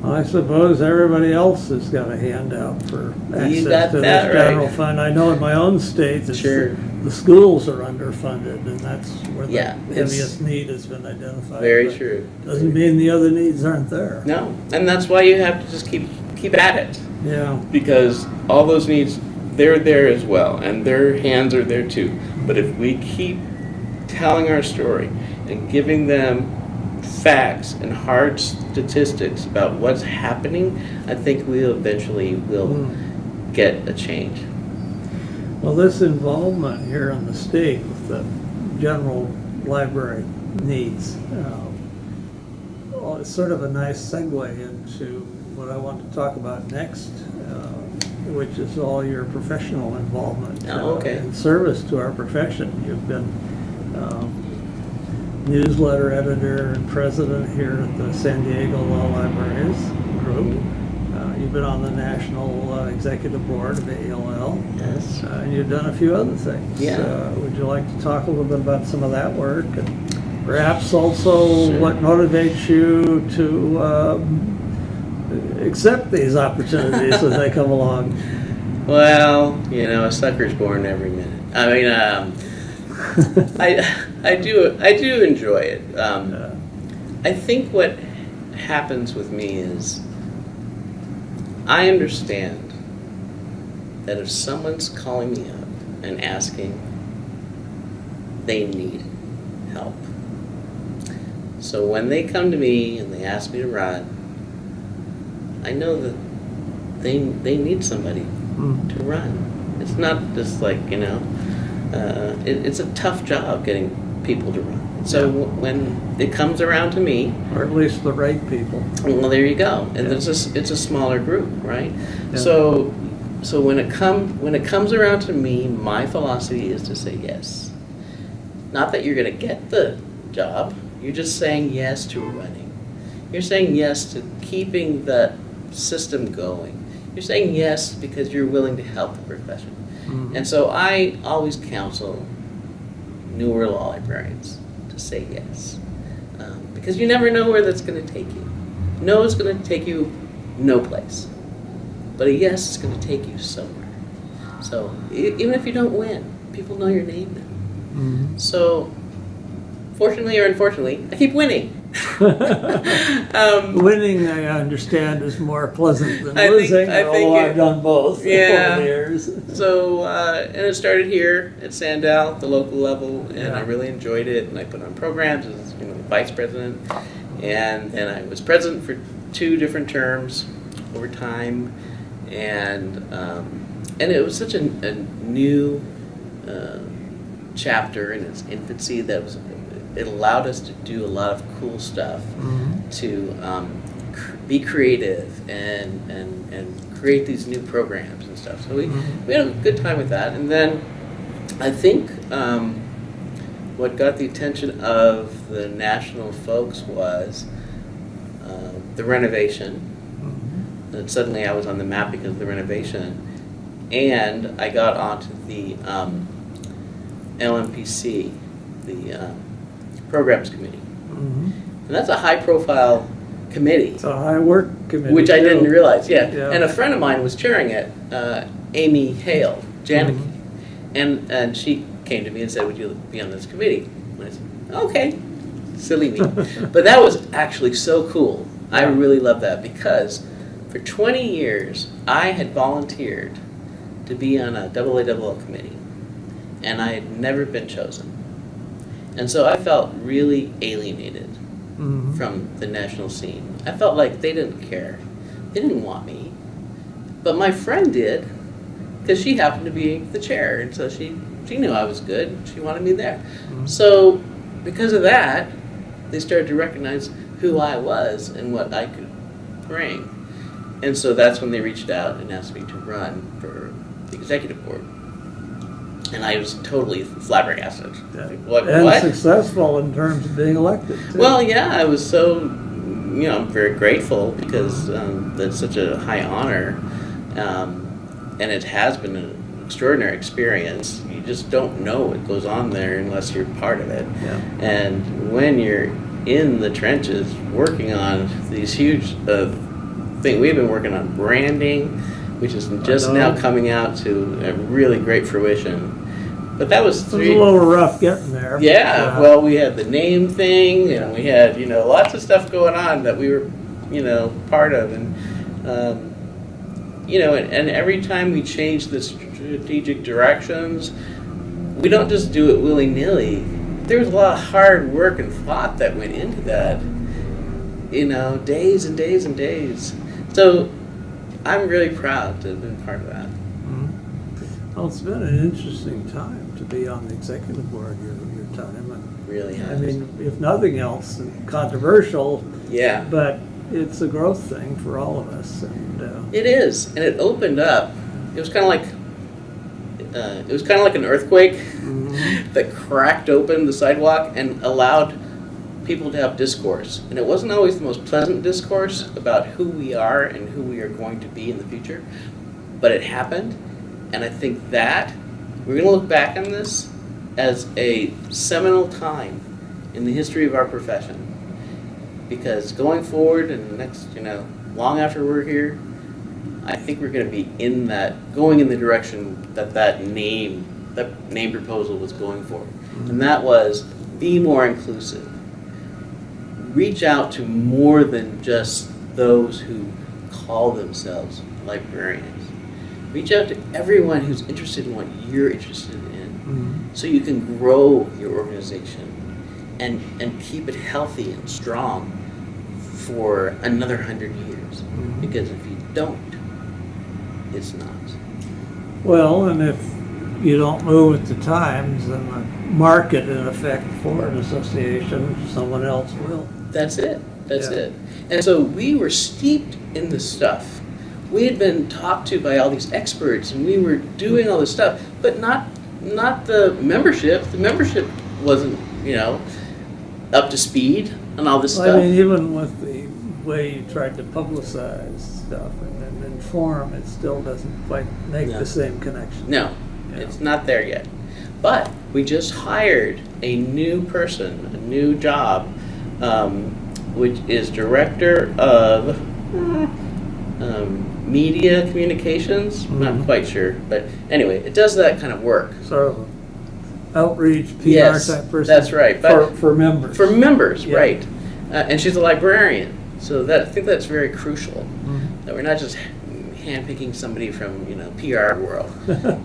I suppose everybody else has got a handout for access got to that this right. general fund. I know in my own state, Sure. the schools are underfunded, and that's where the Yeah, it's heaviest need has been identified. Very But true. Doesn't mean the other needs aren't there. No, and that's why you have to just keep at it, Yeah. because all those needs, they're there as well, and their hands are there too. But if we keep telling our story and giving them facts and hard statistics about what's happening, I think we eventually will get a change. Well, this involvement here in the state with the general library needs, well, it's sort of a nice segue into what I want to talk about next, which is all your professional involvement in service to our profession. You've been newsletter editor and president here at the San Diego Law Libraries Group. You've been on the National Executive Board of ALL. Yes. And you've done a few other things. Yeah. Would you like to talk a little bit about some of that work? And perhaps also Sure. what motivates you to accept these opportunities as they come along? Well, a sucker's born every minute. I mean, I do enjoy it. I think what happens with me is I understand that if someone's calling me up and asking, they need help. So when they come to me and they ask me to run, I know that they need somebody to run. It's not just like, it's a tough job getting people to run. So when it comes around to me, Or at least the right people. well, there you go. And it's a smaller group, right? Yeah. So when it comes around to me, my philosophy is to say yes. Not that you're going to get the job. You're just saying yes to running. You're saying yes to keeping the system going. You're saying yes because you're willing to help the profession. And so I always counsel newer law librarians to say yes. Because you never know where that's going to take you. No is going to take you no place. But a yes is going to take you somewhere. So even if you don't win, people know your name now. So fortunately or unfortunately, I keep winning. Winning, I understand, is more pleasant than I think- losing, I think although it- I've done both Yeah. over the years. So, and it started here at Sandow, the local level, and Yeah. I really enjoyed it. And I put on programs as vice president, and I was president for 2 different terms over time, and it was such a new chapter in its infancy that it allowed us to do a lot of cool stuff to be creative and create these new programs and stuff. So we had a good time with that. And then I think what got the attention of the national folks was the renovation. And suddenly I was on the map because of the renovation. And I got onto the LMPC, the Programs Committee. And that's a high-profile committee. It's a high work committee. Which I too. didn't realize, yeah. Yeah. And a friend of mine was chairing it, Amy Hale, Janicki. And she came to me and said, would you be on this committee? And I said, okay. Silly me. But that was actually so cool. I Yeah. really love that because for 20 years I had volunteered to be on a AA committee, and I had never been chosen. And so I felt really alienated Mhm. from the national scene. I felt like they didn't care. They didn't want me. But my friend did, because she happened to be the chair, and so she knew I was good, and she wanted me there. Mhm. So because of that, they started to recognize who I was and what I could bring. And so that's when they reached out and asked me to run for the executive board. And I was totally flabbergasted. Yeah. Like, what? And What? successful in terms of being elected, too. Well, yeah, I was so, I'm very grateful because that's such a high honor. And it has been an extraordinary experience. You just don't know what goes on there unless you're part of it. Yeah. And when you're in the trenches working on these huge things, we've been working on branding, which is just now coming out to a really great fruition. But that was It was a little rough getting there. Yeah, but, well, we had the name thing, and we had, lots of stuff going on that we were, part of. And, and every time we change the strategic directions, we don't just do it willy-nilly. There was a lot of hard work and thought that went into that, days and days and days. So I'm really proud to have been part of that. Mhm. Well, it's been an interesting time to be on the executive board your time. And, Really has. I mean, if nothing else, controversial, Yeah. but it's a growth thing for all of us. And It is, and it opened up. It was kind of like an earthquake that cracked open the sidewalk and allowed people to have discourse. And it wasn't always the most pleasant discourse about who we are and who we are going to be in the future, but it happened. And I think that we're going to look back on this as a seminal time in the history of our profession. Because going forward and the next, long after we're here, I think we're going to be going in the direction that name proposal was going for. And that was be more inclusive. Reach out to more than just those who call themselves librarians. Reach out to everyone who's interested in what you're interested in, so you can grow your organization and keep it healthy and strong for another 100 years. Because if you don't, it's not. well, and if you don't move with the times, then the market, in effect, for an association, someone else will. That's it. That's Yeah. it. And so we were steeped in this stuff. We had been talked to by all these experts, and we were doing all this stuff, but not the membership. The membership wasn't, up to speed on all this Well, stuff. I mean, even with the way you tried to publicize stuff and inform, it still doesn't quite make No. the same connection. No, Yeah. it's not there yet. But we just hired a new person, a new job, which is director of media communications. I'm not quite sure, but anyway, it does that kind of work. Sort of outreach, PR Yes, type person. that's right, but- For members. For members, Yeah. right? And she's a librarian, so I think that's very crucial. That we're not just handpicking somebody from PR world.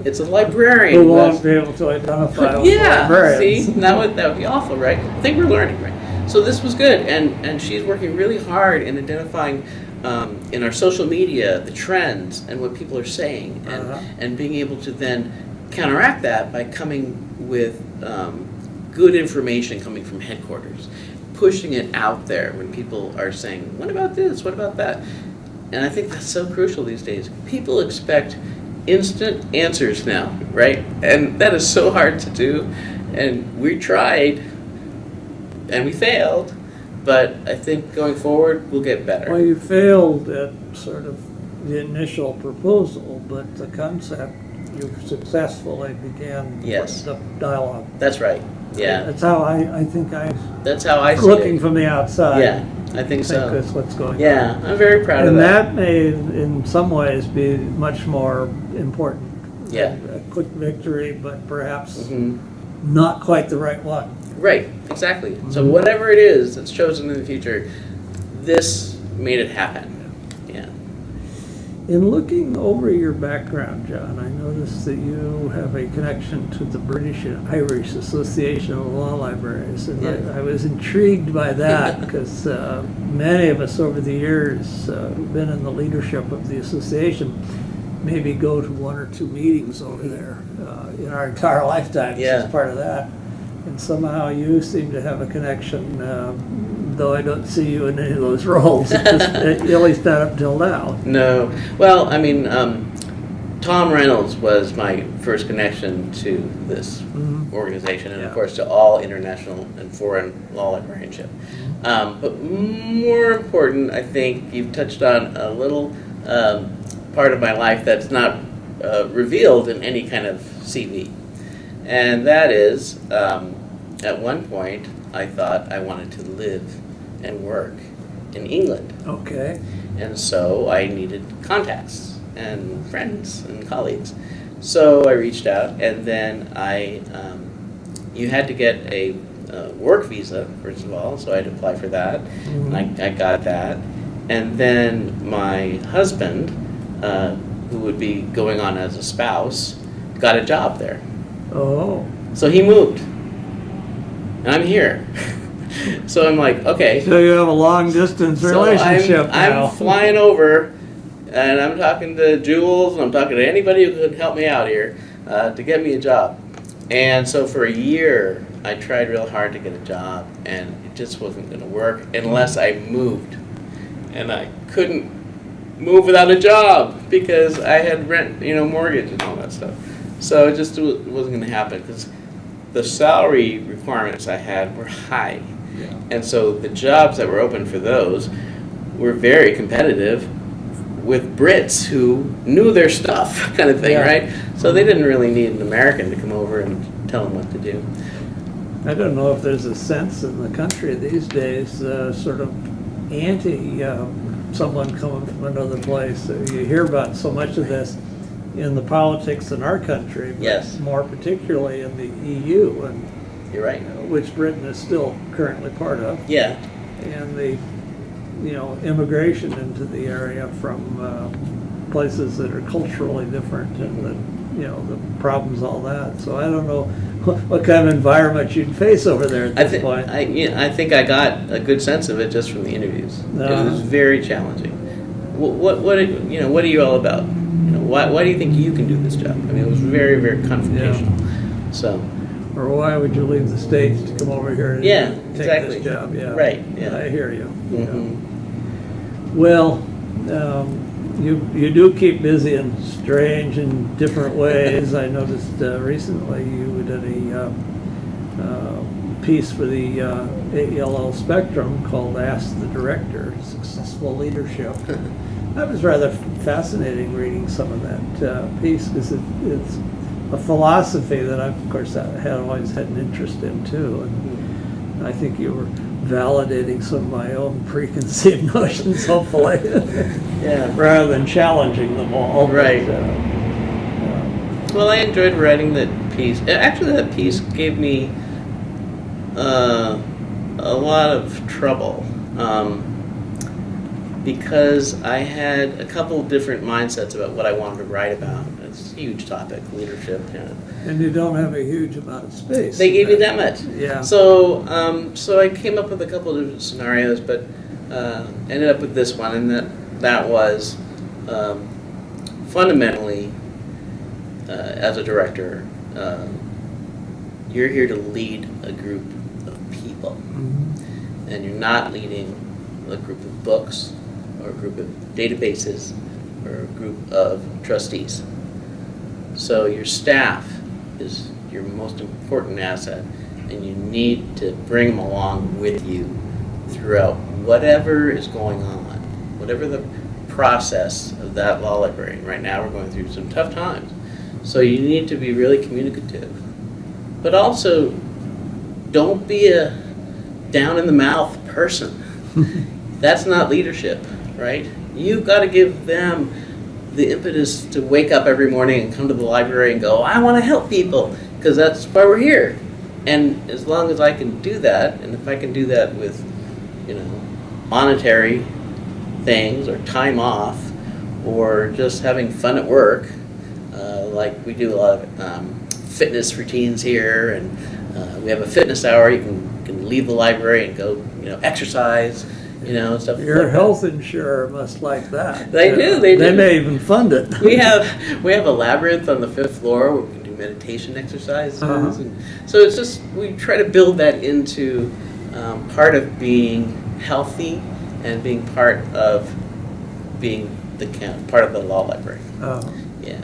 It's a librarian. Who who won't has- be able to identify with Yeah, librarians. see, that would be awful, right? I think we're learning, right? So this was good, and she's working really hard in identifying in our social media the trends and what people are saying, and being able to then counteract that by coming with good information coming from headquarters, pushing it out there when people are saying, "What about this? What about that?" And I think that's so crucial these days. People expect instant answers now, right? And that is so hard to do. And we tried, and we failed. But I think going forward, we'll get better. Well, you failed at sort of the initial proposal, but the concept, you successfully began Yes. the dialogue. That's right. Yeah. That's how I think That's how I see looking it. from the outside. Yeah, I think so. that's what's going on. Yeah, I'm very proud of And that. that may, in some ways, be much more important. Yeah. A quick victory, but perhaps Mhm. not quite the right one. Right, exactly. So whatever it is that's chosen in the future, this made it happen. Yeah. In looking over your background, John, I noticed that you have a connection to the British and Irish Association of Law Libraries, and Yeah. I was intrigued by that because many of us over the years who've been in the leadership of the association maybe go to one or two meetings over there in our entire lifetimes Yeah. as part of that. And somehow you seem to have a connection, though I don't see you in any of those roles, at least not up till now. No. Well, I mean, Tom Reynolds was my first connection to this organization, and of Yeah. course to all international and foreign law librarianship. But more important, I think you've touched on a little part of my life that's not revealed in any kind of CV. And that is, at one point, I thought I wanted to live and work in England. Okay. And so I needed contacts and friends and colleagues. So I reached out, and then you had to get a work visa, first of all, so I had to apply for that. And I got that. And then my husband, who would be going on as a spouse, got a job there. Oh. So he moved. And I'm here. So I'm like, okay. So you have a long distance relationship so now. I'm flying over, and I'm talking to Jules, and I'm talking to anybody who could help me out here to get me a job. And so for a year, I tried real hard to get a job, and it just wasn't going to work unless I moved. And I couldn't move without a job because I had rent, mortgage and all that stuff. So it just wasn't going to happen because the salary requirements I had were high. Yeah. And so the jobs that were open for those were very competitive with Brits who knew their stuff, kind of thing, Yeah. right? So they didn't really need an American to come over and tell them what to do. I don't know if there's a sense in the country these days, sort of anti someone coming from another place. You hear about so much of this in the politics in our country, but Yes. more particularly in the EU, and You're right. which Britain is still currently part of, Yeah. and the immigration into the area from places that are culturally different, and the problems, all that. So I don't know what kind of environment you'd face over there at this point. I think I got a good sense of it just from the interviews. It was very challenging. What are you all about? Why do you think you can do this job? I mean, it was very, very confrontational. So. Or why would you leave the States to come over here and Yeah, take exactly. this job? Yeah. Right, yeah. I hear you. Mhm. Yeah. Well, you do keep busy in strange and different ways. I noticed recently you did a piece for the AELL Spectrum called Ask the Director, Successful Leadership. That was rather fascinating reading some of that piece because it's a philosophy that I, of course, had always had an interest in too. And I think you were validating some of my own preconceived notions, hopefully, Yeah. rather than challenging them all. Right. But, Well, I enjoyed writing that piece. Actually, that piece gave me a lot of trouble because I had a couple of different mindsets about what I wanted to write about. It's a huge topic, leadership. and you don't have a huge amount of space. They gave you that much. Yeah. So, so I came up with a couple of different scenarios, but ended up with this one, and that was fundamentally, as a director, you're here to lead a group of people, Mhm. and you're not leading a group of books or a group of databases or a group of trustees. So your staff is your most important asset, and you need to bring them along with you throughout whatever is going on, whatever the process of that law library. Right now we're going through some tough times. So you need to be really communicative. But also, don't be a down-in-the-mouth person. That's not leadership, right? You've got to give them the impetus to wake up every morning and come to the library and go, I want to help people, because that's why we're here. And as long as I can do that, and if I can do that with, monetary things or time off, or just having fun at work, like we do a lot of fitness routines here, and we have a fitness hour. You can leave the library and go, exercise, stuff. Your like health that. insurer must like that. They do. They do. They may even fund it. We have a labyrinth on the 5th floor where we can do meditation exercises, Uh-huh. and so it's just we try to build that into part of being healthy and being part of being part of the law library. Oh, Yeah.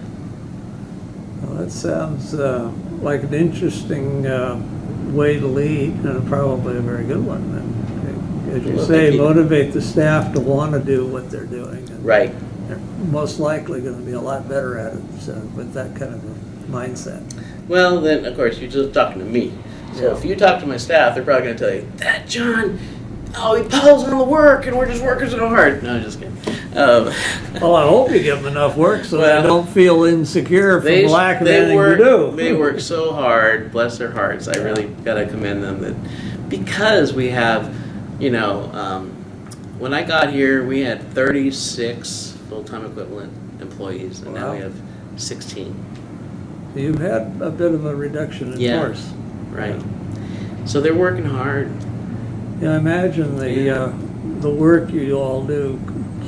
well, that sounds like an interesting way to lead, and probably a very good one. And as you Well, say, thank you. motivate the staff to want to do what they're doing. And Right. they're most likely going to be a lot better at it with that kind of a mindset. Well, then of course you're just talking to me. So Yeah. if you talk to my staff, they're probably going to tell you that John. Oh, he piles on the work, and we're just working so hard. No, I'm just kidding. Well, I hope you give them enough work so Well, they don't feel insecure from lack of anything work, to do. They work so hard, bless their hearts. I really got to commend them that because we have, when I got here, we had 36 full-time equivalent employees, and now Wow. we have 16. You've had a bit of a reduction in Yeah. force. Right. So they're working hard. Yeah, I imagine the work you all do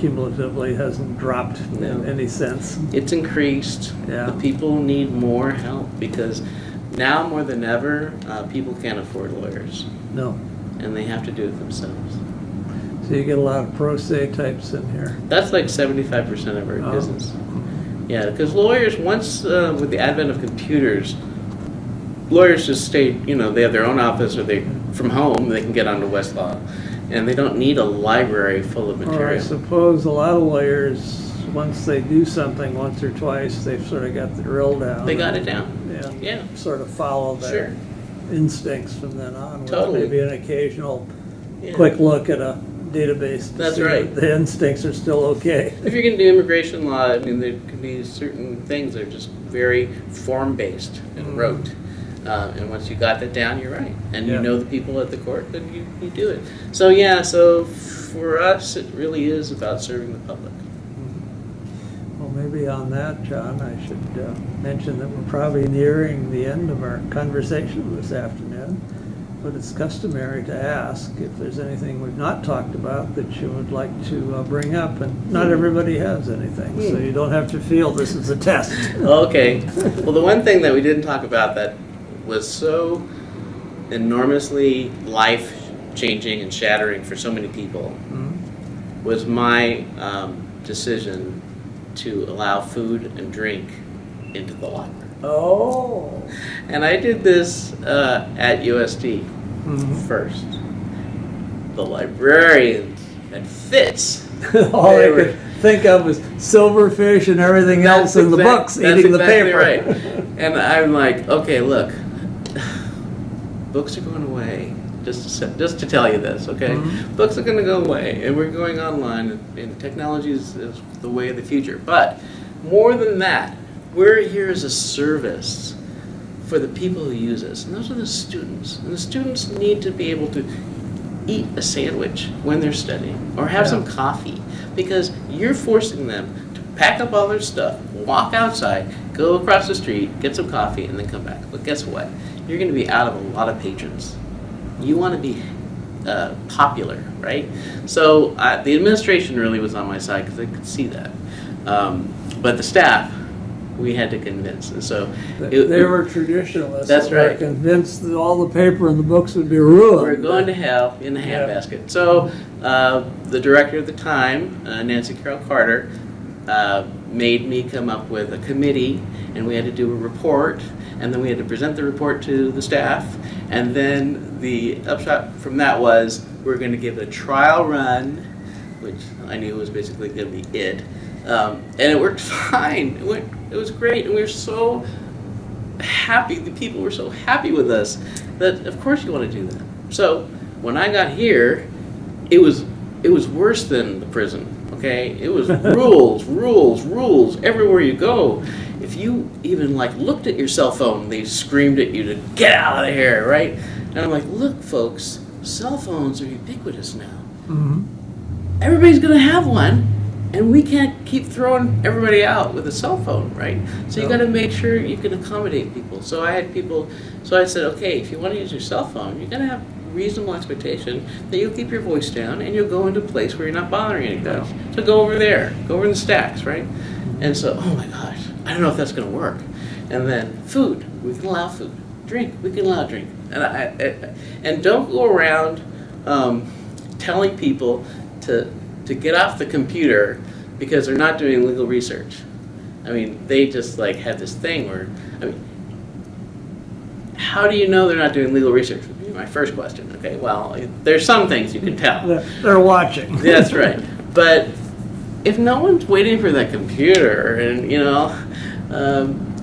cumulatively hasn't dropped No. in any sense. It's increased. Yeah. The people need more help because now more than ever, people can't afford lawyers, No. and they have to do it themselves. So you get a lot of pro se types in here. That's like 75% of our Oh. business. Yeah, because lawyers, once with the advent of computers, lawyers just stay, they have their own office, or from home, they can get onto Westlaw. And they don't need a library full of Or I material. suppose a lot of lawyers, once they do something once or twice, they've sort of got the drill down. They got it down. Yeah. Yeah. Sort of follow their Sure. instincts from then on. With Totally. maybe an occasional Yeah. quick look at a database. to That's see right. that the instincts are still okay. If you're going to do immigration law, I mean, there can be certain things that are just very form-based and rote. And once you got that down, you're right. And Yeah. you know the people at the court, then you do it. So, yeah, so for us, it really is about serving the public. Well, maybe on that, John, I should mention that we're probably nearing the end of our conversation this afternoon. But it's customary to ask if there's anything we've not talked about that you would like to bring up. And not everybody has anything, so you don't have to feel this is a test. Okay. Well, the one thing that we didn't talk about that was so enormously life-changing and shattering for so many people was my decision to allow food and drink into the library. Oh. And I did this at USD first. The librarians at Fitz. All They they were- could think of was silverfish and everything else in the books, That's eating the exactly paper. right. And I'm like, okay, look, books are going away. Just to tell you this, okay? Books are going to go away, and we're going online, and technology is the way of the future. But more than that, we're here as a service for the people who use us, and those are the students. And the students need to be able to eat a sandwich when they're studying, or have some coffee, because you're forcing them to pack up all their stuff, walk outside, go across the street, get some coffee, and then come back. But guess what? You're going to be out of a lot of patrons. You want to be popular, right? So the administration really was on my side because they could see that. But the staff, we had to convince. And so They were traditionalists. That's They were right. convinced that all the paper in the books would be ruined. we're going to hell in a handbasket. So the director at the time, Nancy Carroll Carter, made me come up with a committee, and we had to do a report, and then we had to present the report to the staff, and then the upshot from that was we're going to give it a trial run, which I knew was basically going to be it, and it worked fine. It was great, and we were so happy. The people were so happy with us that of course you want to do that. So when I got here, it was worse than the prison. Okay, it was rules everywhere you go. if you even like looked at your cell phone, they screamed at you to get out of here, right? And I'm like, look, folks, cell phones are ubiquitous now. Mhm. Everybody's going to have one, and we can't keep throwing everybody out with a cell phone, right? So you No. got to make sure you can accommodate people. So I had people, so I said, okay, if you want to use your cell phone, you're going to have reasonable expectation that you'll keep your voice down and you'll go into a place where you're not bothering anybody. No. So go over there, go over in the stacks, right? And so, oh my gosh, I don't know if that's going to work. And then food, we can allow food. Drink, we can allow drink. And don't go around telling people to get off the computer because they're not doing legal research. I mean, they just like have this thing where, I mean, how do you know they're not doing legal research? Would be my first question. Okay, well, there's some things you can tell. They're watching. That's right. But if no one's waiting for that computer, and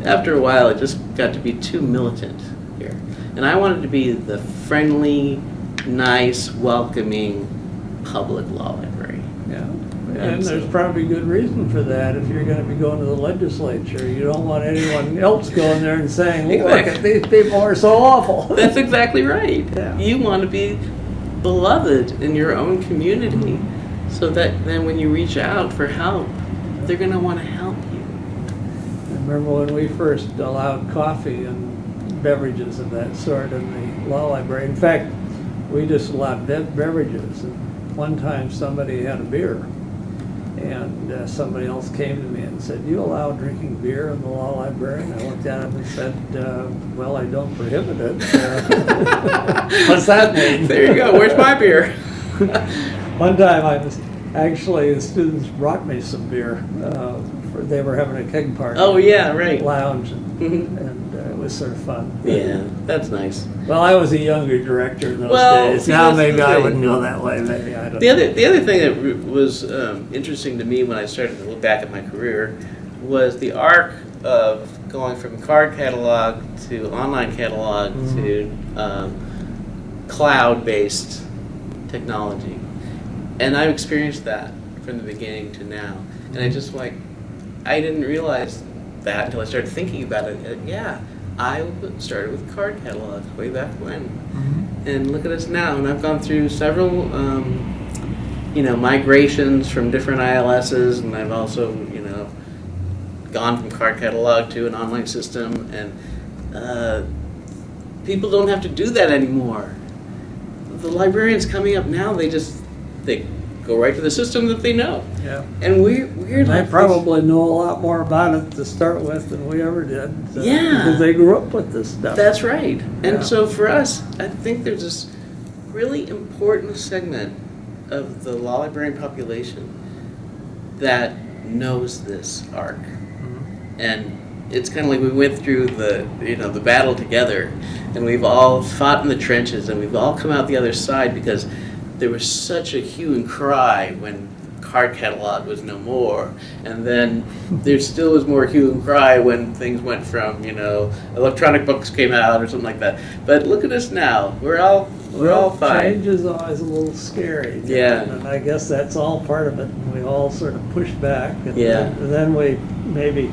after a while, it just got to be too militant here. And I wanted to be the friendly, nice, welcoming public law library. Yeah. And there's probably good reason for that. If you're going to be going to the legislature, you don't want anyone else going there and saying, look, these people are so awful. That's exactly right. Yeah. You want to be beloved in your own community so that then when you reach out for help, they're going to want to help you. I remember when we first allowed coffee and beverages of that sort in the law library. In fact, we just allowed beverages. And one time somebody had a beer. And somebody else came to me and said, you allow drinking beer in the law library? And I looked at him and said, well, I don't prohibit it. What's that mean? There you go. Where's my beer? One time the students brought me some beer. They were having a keg party. Oh, yeah, right. Lounge, and it was sort of fun. Yeah, that's nice. Well, I was a younger director in those days. See, Now that's maybe the I thing. wouldn't go that way. Maybe I don't. The other thing that was interesting to me when I started to look back at my career was the arc of going from card catalog to online catalog to cloud-based technology, and I've experienced that from the beginning to now. And I didn't realize that until I started thinking about it. Yeah, I started with card catalogs way back when. And look at us now, and I've gone through several, migrations from different ILSs, and I've also, gone from card catalog to an online system, and people don't have to do that anymore. The librarians coming up now, they go right to the system that they know. Yeah. And we're They like probably know a lot more about it to start with than we ever did. Yeah. Because they grew up with this stuff. That's right. And Yeah. so for us, I think there's this really important segment of the law librarian population that knows this arc. And it's kind of like we went through the battle together, and we've all fought in the trenches, and we've all come out the other side because there was such a hue and cry when card catalog was no more, and then there still was more hue and cry when things went from electronic books came out or something like that. But look at us now. We're all fine. Change is always a little scary. Yeah. And I guess that's all part of it. And we all sort of push back. And Yeah. then we maybe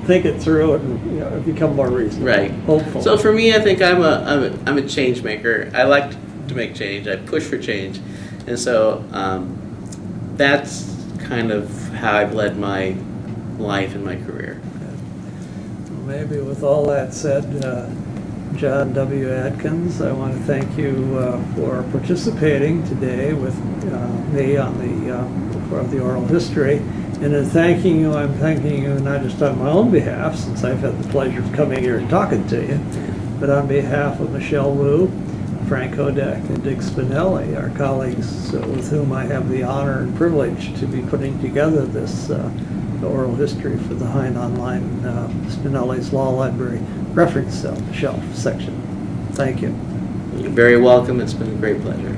think it through and become more reasonable. Right. Hopeful. So for me, I think I'm a change maker. I like to make change. I push for change, and so that's kind of how I've led my life and my career. Maybe with all that said, John W. Adkins, I want to thank you for participating today with me for the oral history. And in thanking you, I'm thanking you not just on my own behalf, since I've had the pleasure of coming here and talking to you, but on behalf of Michelle Wu, Frank Hodek, and Dick Spinelli, our colleagues with whom I have the honor and privilege to be putting together this oral history for the Hine Online Spinelli's Law Library reference shelf section. Thank you. You're very welcome. It's been a great pleasure.